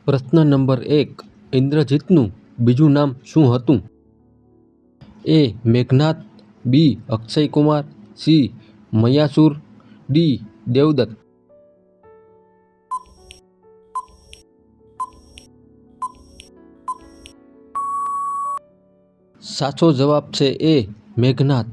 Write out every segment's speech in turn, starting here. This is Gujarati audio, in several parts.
પ્રશ્ન નંબર 1. ઇન્દ્રજીતનું બીજું નામ શું હતું? એ. મેઘનાદ, બી. અક્ષયકુમાર, સી. મયાસુર, ડી. દેવદત્ત. સાચો જવાબ છે એ. મેઘનાદ.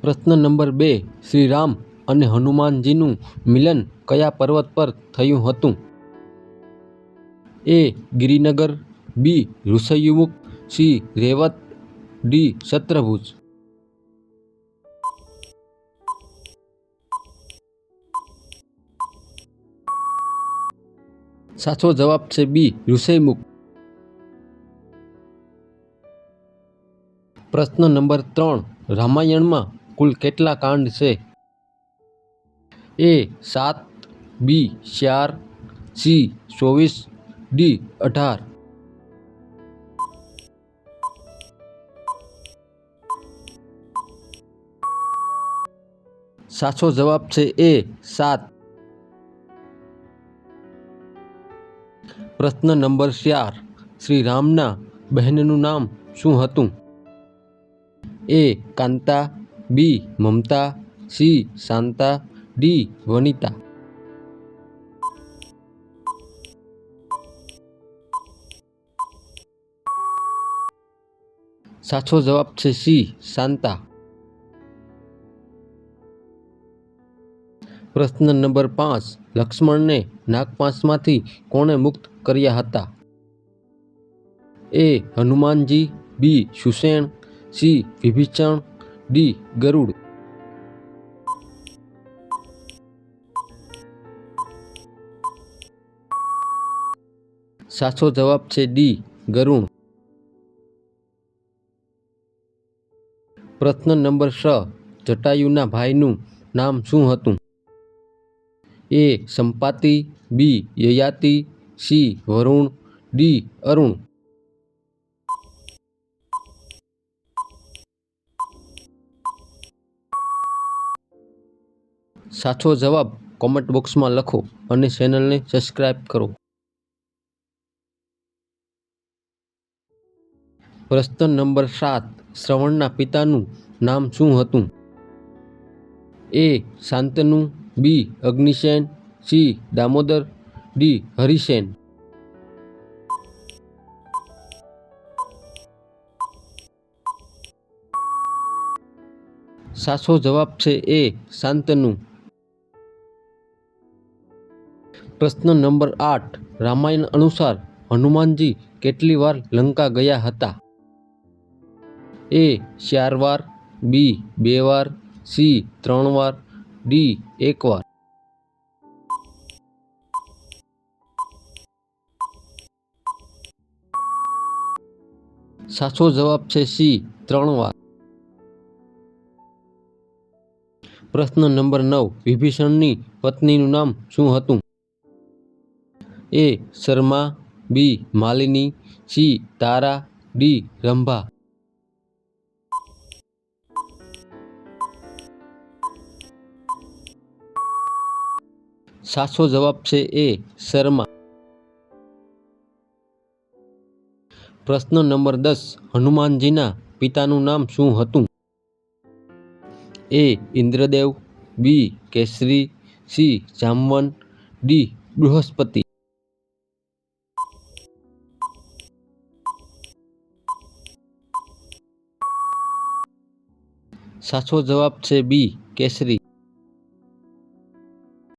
પ્રશ્ન નંબર 2. શ્રી રામ અને હનુમાનજીનું મિલન કયા પર્વત પર થયું હતું? એ. ગિરિનગર, બી. ઋષિયુમુખ, સી. રેવત, ડી. શત્રુભુજ. સાચો જવાબ છે બી. ઋષિયુમુખ. પ્રશ્ન નંબર 3. રામાયણમાં કુલ કેટલા કાંડ છે? એ. 7, બી. 4, સી. 24, ડી. 18. સાચો જવાબ છે એ. 7. પ્રશ્ન નંબર 4. શ્રી રામના બહેનનું નામ શું હતું? એ. કાંતા, બી. મમતા, સી. શાંતા, ડી. વનિતા. સાચો જવાબ છે સી. શાંતા. પ્રશ્ન નંબર 5. લક્ષ્મણને નાગપાશમાંથી કોણે મુક્ત કર્યા હતા? એ. હનુમાનજી, બી. સુષેણ, સી. વિભીષણ, ડી. ગરુડ. સાચો જવાબ છે ડી. ગરુડ. પ્રશ્ન નંબર 6. જટાયુના ભાઈનું નામ શું હતું? એ. સંપાતિ, બી. યયાતિ, સી. વરુણ, ડી. અરુણ. સાચો જવાબ કોમેન્ટ બોક્સમાં લખો અને ચેનલને સબસ્ક્રાઇબ કરો. પ્રશ્ન નંબર 7. શ્રવણના પિતાનું નામ શું હતું? એ. શાંતનુ, બી. અગ્નિસેન, સી. દામોદર, ડી. હરિસેન. સાચો જવાબ છે એ. શાંતનુ. પ્રશ્ન નંબર 8. રામાયણ અનુસાર હનુમાનજી કેટલી વાર લંકા ગયા હતા? એ. 4 વાર, બી. 2 વાર, સી. 3 વાર, ડી. 1 વાર. સાચો જવાબ છે સી. 3 વાર. પ્રશ્ન નંબર 9. વિભીષણની પત્નીનું નામ શું હતું? એ. શર્મા, બી. માલિની, સી. તારા, ડી. રંભા. સાચો જવાબ છે એ. શર્મા. પ્રશ્ન નંબર 10. હનુમાનજીના પિતાનું નામ શું હતું? એ. ઇન્દ્રદેવ, બી. કેસરી, સી. જામવંત, ડી. બૃહસ્પતિ. સાચો જવાબ છે બી. કેસરી.